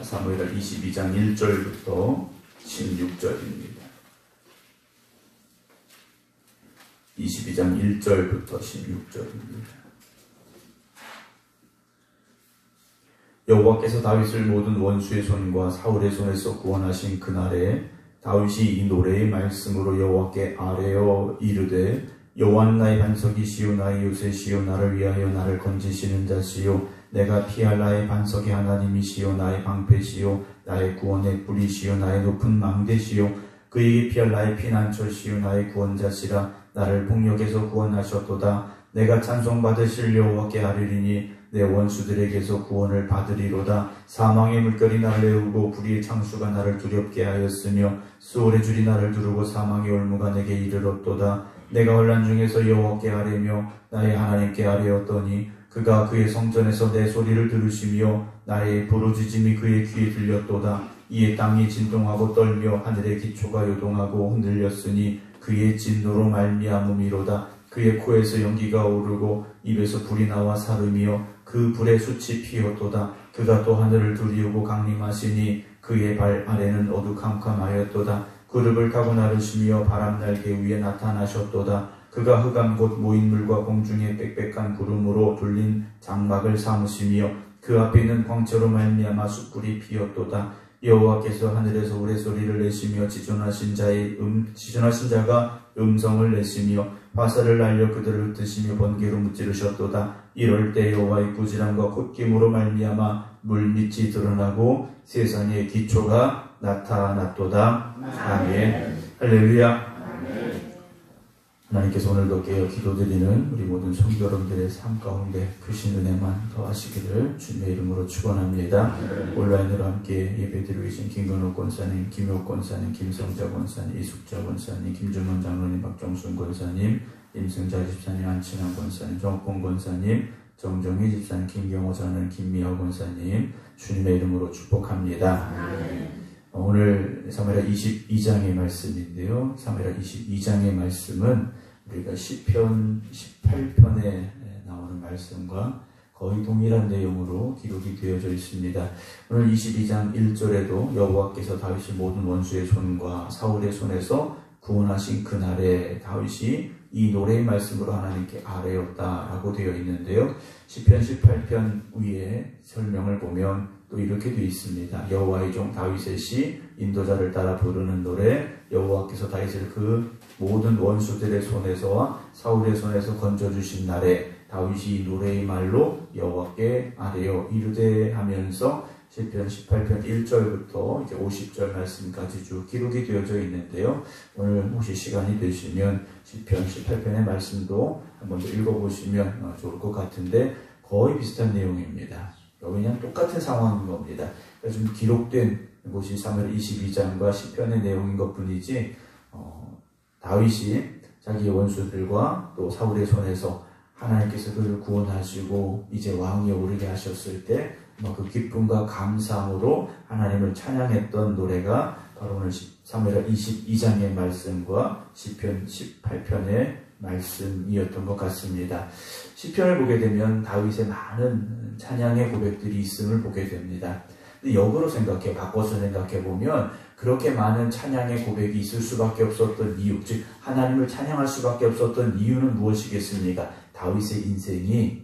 사무엘하 22장 1절부터 16절입니다. 22장 1절부터 16절입니다. 여호와께서 다윗을 모든 원수의 손과 사울의 손에서 구원하신 그날에 다윗이 이 노래의 말씀으로 여호와께 아뢰어 이르되 여호와는 나의 반석이시요 나의 요새시요 나를 위하여 나를 건지시는 자시요 내가 피할 나의 반석의 하나님이시요 나의 방패시요 나의 구원의 뿌리시요 나의 높은 망대시요 그에게 피할 나의 피난처시요 나의 구원자시라 나를 폭력에서 구원하셨도다. 내가 찬송받으실 여호와께 아뢰리니 내 원수들에게서 구원을 받으리로다. 사망의 물결이 나를 애우고 불의의 창수가 나를 두렵게 하였으며 수월의 줄이 나를 두르고 사망의 올무가 내게 이르렀도다. 내가 혼란 중에서 여호와께 아뢰며 나의 하나님께 아뢰었더니 그가 그의 성전에서 내 소리를 들으시며 나의 부르짖음이 그의 귀에 들렸도다. 이에 땅이 진동하고 떨며 하늘의 기초가 요동하고 흔들렸으니 그의 진노로 말미암음이로다. 그의 코에서 연기가 오르고 입에서 불이 나와 사르며 그 불의 숯이 피었도다. 그가 또 하늘을 두리우고 강림하시니 그의 발 아래는 어두캄캄하였도다. 구름을 타고 나르시며 바람 날개 위에 나타나셨도다. 그가 흑암 곧 모인물과 공중의 빽빽한 구름으로 둘린 장막을 삼으시며 그 앞에 있는 광채로 말미암아 숯불이 피었도다. 여호와께서 하늘에서 우레소리를 내시며 지존하신 자가 음성을 내시며 화살을 날려 그들을 흩으시며 번개로 무찌르셨도다. 이럴 때 여호와의 꾸지람과 콧김으로 말미암아 물밑이 드러나고 세상의 기초가 나타났도다. 아멘. 할렐루야. 하나님께서 오늘도 깨어 기도드리는 우리 모든 성도님들의 삶 가운데 크신 은혜만 더하시기를 주님의 이름으로 축원합니다. 온라인으로 함께 예배드리고 계신 김건욱 권사님, 김효 권사님, 김성자 권사님, 이숙자 권사님, 김준원 장로님, 박정순 권사님, 임승자 집사님, 안친환 권사님, 정옥봉 권사님, 정정희 집사님, 김경호 장로님, 김미화 권사님 주님의 이름으로 축복합니다. 오늘 사무엘하 22장의 말씀인데요. 사무엘하 22장의 말씀은 우리가 시편 18편에 나오는 말씀과 거의 동일한 내용으로 기록이 되어져 있습니다. 오늘 22장 1절에도 여호와께서 다윗을 모든 원수의 손과 사울의 손에서 구원하신 그날에 다윗이 이 노래의 말씀으로 하나님께 아뢰었다라고 되어 있는데요. 시편 18편 위에 설명을 보면 또 이렇게 되어 있습니다. 여호와의 종 다윗의 시, 인도자를 따라 부르는 노래, 여호와께서 다윗을 그 모든 원수들의 손에서와 사울의 손에서 건져주신 날에 다윗이 이 노래의 말로 여호와께 아뢰어 이르되 하면서 시편 18편 1절부터 이제 50절 말씀까지 쭉 기록이 되어져 있는데요. 오늘 혹시 시간이 되시면 시편 18편의 말씀도 한번 더 읽어보시면 좋을 것 같은데 거의 비슷한 내용입니다. 그냥 똑같은 상황인 겁니다. 좀 기록된 곳이 사무엘 22장과 시편의 내용인 것 뿐이지 다윗이 자기의 원수들과 또 사울의 손에서 하나님께서 그를 구원하시고 이제 왕위에 오르게 하셨을 때 그 기쁨과 감사함으로 하나님을 찬양했던 노래가 바로 오늘 사무엘하 22장의 말씀과 시편 18편의 말씀이었던 것 같습니다. 시편을 보게 되면 다윗의 많은 찬양의 고백들이 있음을 보게 됩니다. 근데 역으로 바꿔서 생각해 보면 그렇게 많은 찬양의 고백이 있을 수밖에 없었던 이유, 즉 하나님을 찬양할 수밖에 없었던 이유는 무엇이겠습니까? 다윗의 인생이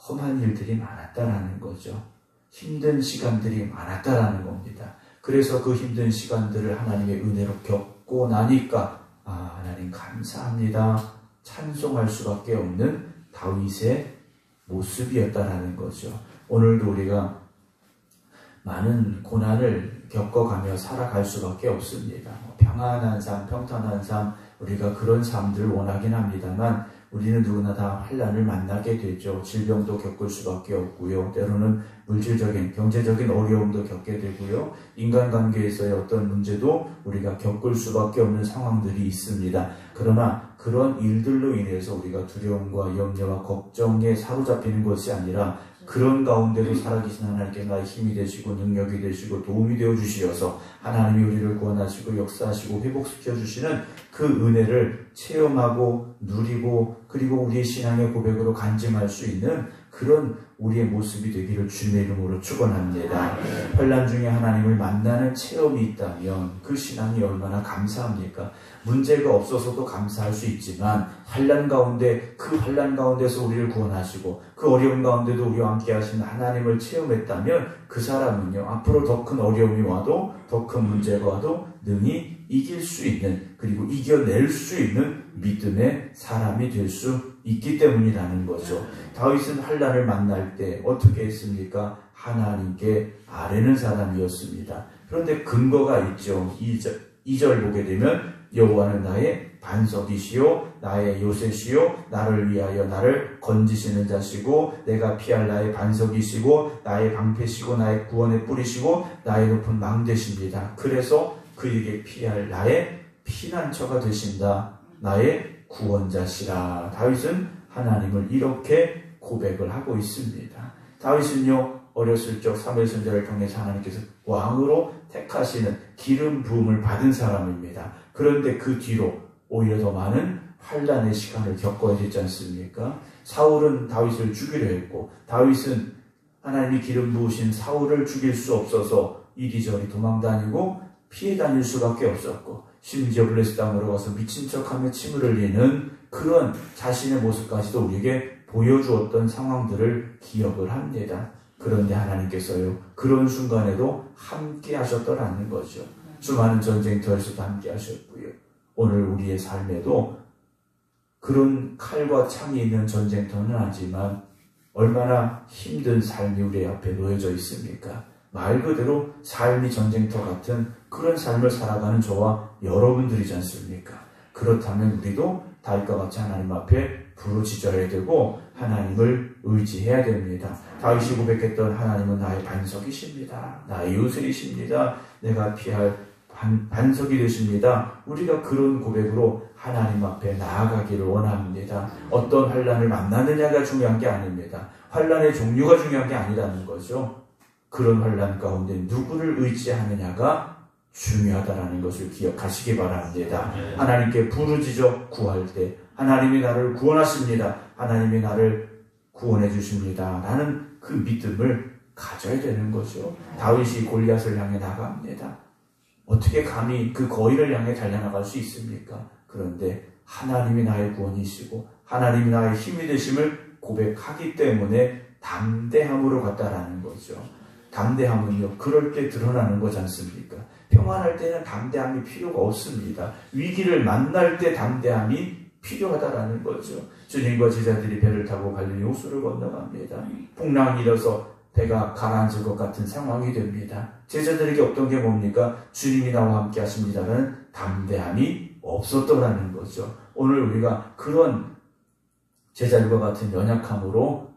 험한 일들이 많았다라는 거죠. 힘든 시간들이 많았다라는 겁니다. 그래서 그 힘든 시간들을 하나님의 은혜로 겪고 나니까 하나님 감사합니다. 찬송할 수밖에 없는 다윗의 모습이었다라는 거죠. 오늘도 우리가 많은 고난을 겪어가며 살아갈 수밖에 없습니다. 평안한 삶, 평탄한 삶, 우리가 그런 삶들을 원하긴 합니다만 우리는 누구나 다 환난을 만나게 되죠. 질병도 겪을 수밖에 없고요. 때로는 물질적인, 경제적인 어려움도 겪게 되고요. 인간관계에서의 어떤 문제도 우리가 겪을 수밖에 없는 상황들이 있습니다. 그러나 그런 일들로 인해서 우리가 두려움과 염려와 걱정에 사로잡히는 것이 아니라 그런 가운데도 살아계신 하나님께 나의 힘이 되시고 능력이 되시고 도움이 되어 주시어서 하나님이 우리를 구원하시고 역사하시고 회복시켜 주시는 그 은혜를 체험하고 누리고 그리고 우리의 신앙의 고백으로 간증할 수 있는 그런 우리의 모습이 되기를 주님의 이름으로 축원합니다. 환난 중에 하나님을 만나는 체험이 있다면 그 신앙이 얼마나 감사합니까? 문제가 없어서도 감사할 수 있지만 환난 가운데 그 환난 가운데서 우리를 구원하시고 그 어려움 가운데도 우리와 함께 하시는 하나님을 체험했다면 그 사람은요 앞으로 더 큰 어려움이 와도 더 큰 문제가 와도 능히 이길 수 있는 그리고 이겨낼 수 있는 믿음의 사람이 될 수 있기 때문이라는 거죠. 다윗은 환난을 만날 때 어떻게 했습니까? 하나님께 아뢰는 사람이었습니다. 그런데 근거가 있죠. 2절 보게 되면 여호와는 나의 반석이시요 나의 요새시요 나를 위하여 나를 건지시는 자시고 내가 피할 나의 반석이시고 나의 방패시고 나의 구원의 뿌리시고 나의 높은 망대십니다. 그래서 그에게 피할 나의 피난처가 되신다. 나의 구원자시라. 다윗은 하나님을 이렇게 고백을 하고 있습니다. 다윗은요 어렸을 적 사무엘 선지자를 통해서 하나님께서 왕으로 택하시는 기름 부음을 받은 사람입니다. 그런데 그 뒤로 오히려 더 많은 환난의 시간을 겪어야 되지 않습니까? 사울은 다윗을 죽이려 했고 다윗은 하나님이 기름 부으신 사울을 죽일 수 없어서 이리저리 도망다니고 피해 다닐 수밖에 없었고 심지어 블레셋 땅으로 가서 미친 척하며 침을 흘리는 그런 자신의 모습까지도 우리에게 보여주었던 상황들을 기억을 합니다. 그런데 하나님께서요 그런 순간에도 함께 하셨더라는 거죠. 수많은 전쟁터에서도 함께 하셨고요. 오늘 우리의 삶에도 그런 칼과 창이 있는 전쟁터는 아니지만 얼마나 힘든 삶이 우리 앞에 놓여져 있습니까? 말 그대로 삶이 전쟁터 같은 그런 삶을 살아가는 저와 여러분들이지 않습니까? 그렇다면 우리도 다윗과 같이 하나님 앞에 부르짖어야 되고 하나님을 의지해야 됩니다. 다윗이 고백했던 하나님은 나의 반석이십니다. 나의 요새이십니다. 내가 피할 반석이 되십니다. 우리가 그런 고백으로 하나님 앞에 나아가기를 원합니다. 어떤 환난을 만나느냐가 중요한 게 아닙니다. 환난의 종류가 중요한 게 아니라는 거죠. 그런 환난 가운데 누구를 의지하느냐가 중요하다는 것을 기억하시기 바랍니다. 하나님께 부르짖어 구할 때 하나님이 나를 구원하십니다. 하나님이 나를 구원해 주십니다. 라는 그 믿음을 가져야 되는 거죠. 다윗이 골리앗을 향해 나갑니다. 어떻게 감히 그 거인을 향해 달려나갈 수 있습니까? 그런데 하나님이 나의 구원이시고 하나님이 나의 힘이 되심을 고백하기 때문에 담대함으로 갔다라는 거죠. 담대함은요 그럴 때 드러나는 거지 않습니까? 평안할 때는 담대함이 필요가 없습니다. 위기를 만날 때 담대함이 필요하다라는 거죠. 주님과 제자들이 배를 타고 갈릴리 호수를 건너갑니다. 풍랑이 일어서 배가 가라앉을 것 같은 상황이 됩니다. 제자들에게 어떤 게 뭡니까? 주님이 나와 함께 하십니다라는 담대함이 없었더라는 거죠. 오늘 우리가 그런 제자들과 같은 연약함으로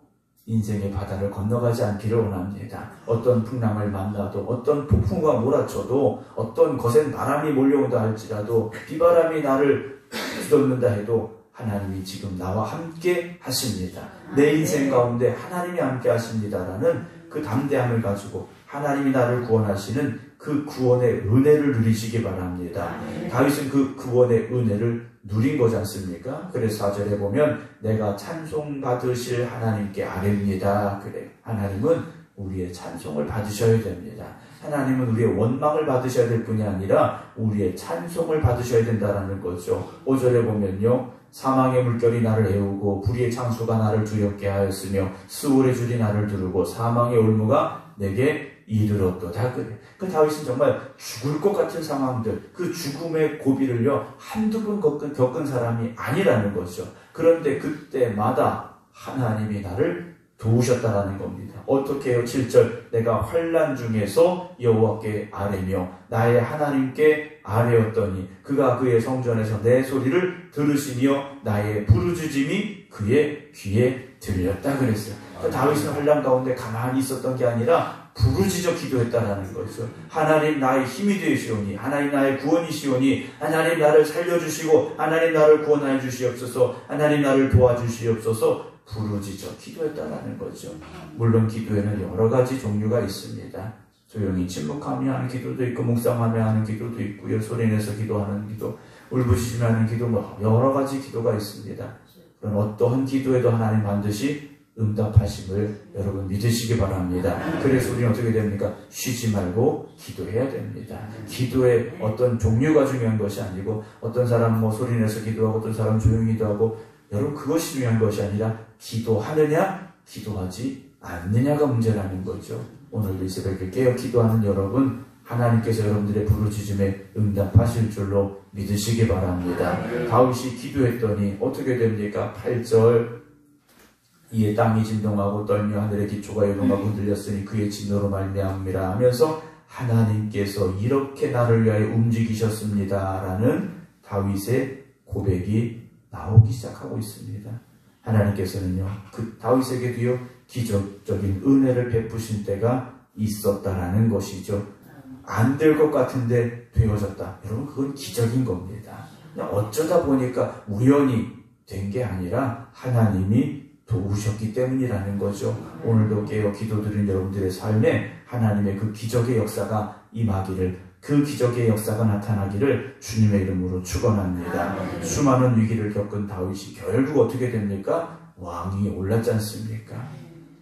인생의 바다를 건너가지 않기를 원합니다. 어떤 풍랑을 만나도 어떤 폭풍과 몰아쳐도 어떤 거센 바람이 몰려온다 할지라도 비바람이 나를 뒤덮는다 해도 하나님이 지금 나와 함께 하십니다. 내 인생 가운데 하나님이 함께 하십니다라는 그 담대함을 가지고 하나님이 나를 구원하시는 그 구원의 은혜를 누리시기 바랍니다. 다윗은 그 구원의 은혜를 누린 거지 않습니까? 그래서 4절에 보면 내가 찬송 받으실 하나님께 아뢰입니다. 그래. 하나님은 우리의 찬송을 받으셔야 됩니다. 하나님은 우리의 원망을 받으셔야 될 뿐이 아니라 우리의 찬송을 받으셔야 된다는 거죠. 5절에 보면요. 사망의 물결이 나를 애우고 불의의 창수가 나를 두렵게 하였으며 스올의 줄이 나를 두르고 사망의 올무가 내게 이르렀도다. 그래. 그 다윗은 정말 죽을 것 같은 상황들, 그 죽음의 고비를요 한두 번 겪은 사람이 아니라는 거죠. 그런데 그때마다 하나님이 나를 도우셨다라는 겁니다. 어떻게 해요? 7절 내가 환난 중에서 여호와께 아뢰며 나의 하나님께 아뢰었더니 그가 그의 성전에서 내 소리를 들으시며 나의 부르짖음이 그의 귀에 들렸다 그랬어요. 다윗은 환난 가운데 가만히 있었던 게 아니라 부르짖어 기도했다라는 거죠. 하나님 나의 힘이 되시오니 하나님 나의 구원이시오니 하나님 나를 살려주시고 하나님 나를 구원하여 주시옵소서 하나님 나를 도와주시옵소서 부르짖어 기도했다라는 거죠. 물론 기도에는 여러 가지 종류가 있습니다. 조용히 침묵하며 하는 기도도 있고 묵상하며 하는 기도도 있고요. 소리내서 기도하는 기도, 울부짖으며 하는 기도 뭐 여러 가지 기도가 있습니다. 그런 어떠한 기도에도 하나님 반드시 응답하심을 여러분 믿으시기 바랍니다. 그래서 우리는 어떻게 됩니까? 쉬지 말고 기도해야 됩니다. 기도의 어떤 종류가 중요한 것이 아니고 어떤 사람 소리내서 기도하고 어떤 사람 조용히 기도하고 여러분 그것이 중요한 것이 아니라 기도하느냐 기도하지 않느냐가 문제라는 거죠. 오늘도 이 새벽에 깨어 기도하는 여러분 하나님께서 여러분들의 부르짖음에 응답하실 줄로 믿으시기 바랍니다. 다윗이 기도했더니 어떻게 됩니까? 8절 이에 땅이 진동하고 떨며 하늘의 기초가 요동하고 흔들렸으니 그의 진노로 말미암음이라 하면서 하나님께서 이렇게 나를 위하여 움직이셨습니다 라는 다윗의 고백이 나오기 시작하고 있습니다. 하나님께서는요 그 다윗에게도요 기적적인 은혜를 베푸신 때가 있었다라는 것이죠. 안 될 것 같은데 되어졌다. 여러분 그건 기적인 겁니다. 그냥 어쩌다 보니까 우연히 된 게 아니라 하나님이 도우셨기 때문이라는 거죠. 오늘도 깨어 기도드린 여러분들의 삶에 하나님의 그 기적의 역사가 임하기를, 그 기적의 역사가 나타나기를 주님의 이름으로 축원합니다. 수많은 위기를 겪은 다윗이 결국 어떻게 됩니까? 왕이 올랐지 않습니까?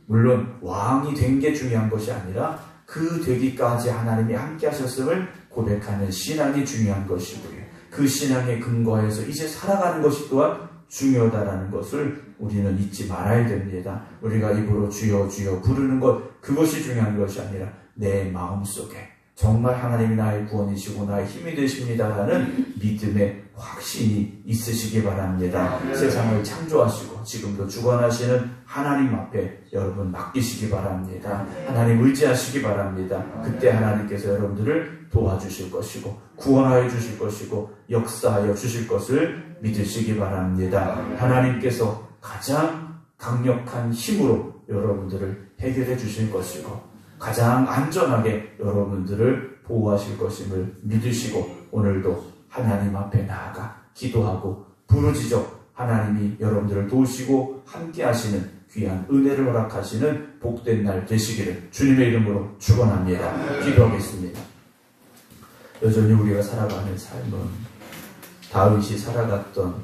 물론 왕이 된 게 중요한 것이 아니라 그 되기까지 하나님이 함께 하셨음을 고백하는 신앙이 중요한 것이고요. 그 신앙에 근거해서 이제 살아가는 것이 또한 중요하다는 것을 우리는 잊지 말아야 됩니다. 우리가 입으로 주여 주여 부르는 것, 그것이 중요한 것이 아니라 내 마음속에 정말 하나님이 나의 구원이시고 나의 힘이 되십니다라는 믿음의 확신이 있으시기 바랍니다. 세상을 창조하시고 지금도 주관하시는 하나님 앞에 여러분 맡기시기 바랍니다. 하나님 의지하시기 바랍니다. 그때 하나님께서 여러분들을 도와주실 것이고 구원하여 주실 것이고 역사하여 주실 것을 믿으시기 바랍니다. 하나님께서 가장 강력한 힘으로 여러분들을 해결해 주실 것이고 가장 안전하게 여러분들을 보호하실 것임을 믿으시고 오늘도 하나님 앞에 나아가 기도하고 부르짖어 하나님이 여러분들을 도우시고 함께 하시는 귀한 은혜를 허락하시는 복된 날 되시기를 주님의 이름으로 축원합니다. 기도하겠습니다. 여전히 우리가 살아가는 삶은 다윗이 살아갔던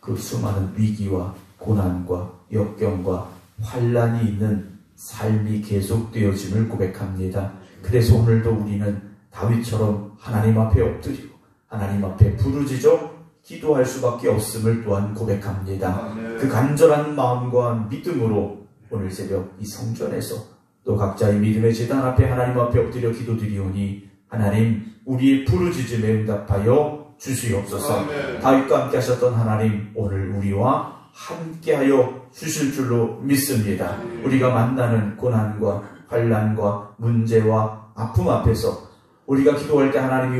그 수많은 위기와 고난과 역경과 환난이 있는 삶이 계속되어짐을 고백합니다. 그래서 오늘도 우리는 다윗처럼 하나님 앞에 엎드리고 하나님 앞에 부르짖어 기도할 수밖에 없음을 또한 고백합니다. 그 간절한 마음과 믿음으로 오늘 새벽 이 성전에서 또 각자의 믿음의 제단 앞에 하나님 앞에 엎드려 기도드리오니 하나님 우리의 부르짖음에 응답하여 주시옵소서. 다윗과 함께 하셨던 하나님 오늘 우리와 함께하여 주실 줄로 믿습니다. 우리가 만나는 고난과 환난과 문제와 아픔 앞에서 우리가 기도할 때 하나님이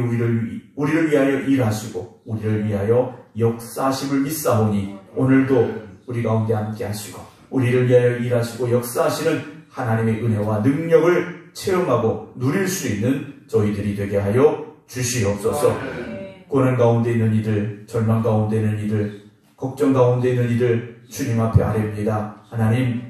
우리를 위하여 일하시고 우리를 위하여 역사하심을 믿사오니 오늘도 우리 가운데 함께 하시고 우리를 위하여 일하시고 역사하시는 하나님의 은혜와 능력을 체험하고 누릴 수 있는 저희들이 되게 하여 주시옵소서. 고난 가운데 있는 이들, 절망 가운데 있는 이들, 걱정 가운데 있는 이들 주님 앞에 아뢰옵니다. 하나님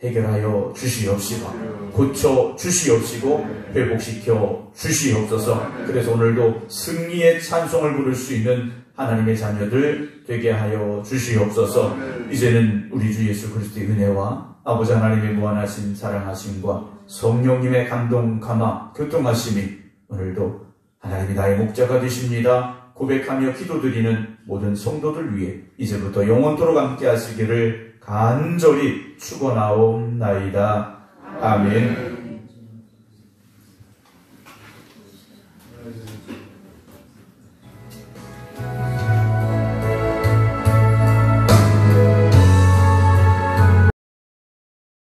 해결하여 주시옵시고 고쳐 주시옵시고 회복시켜 주시옵소서. 그래서 오늘도 승리의 찬송을 부를 수 있는 하나님의 자녀들 되게 하여 주시옵소서. 이제는 우리 주 예수 그리스도의 은혜와 아버지 하나님의 무한하신 사랑하심과 성령님의 감동 감화 교통하심이 오늘도 하나님이 나의 목자가 되십니다 고백하며 기도드리는 모든 성도들 위해 이제부터 영원토록 함께 하시기를 간절히 축원하옵나이다. 아멘.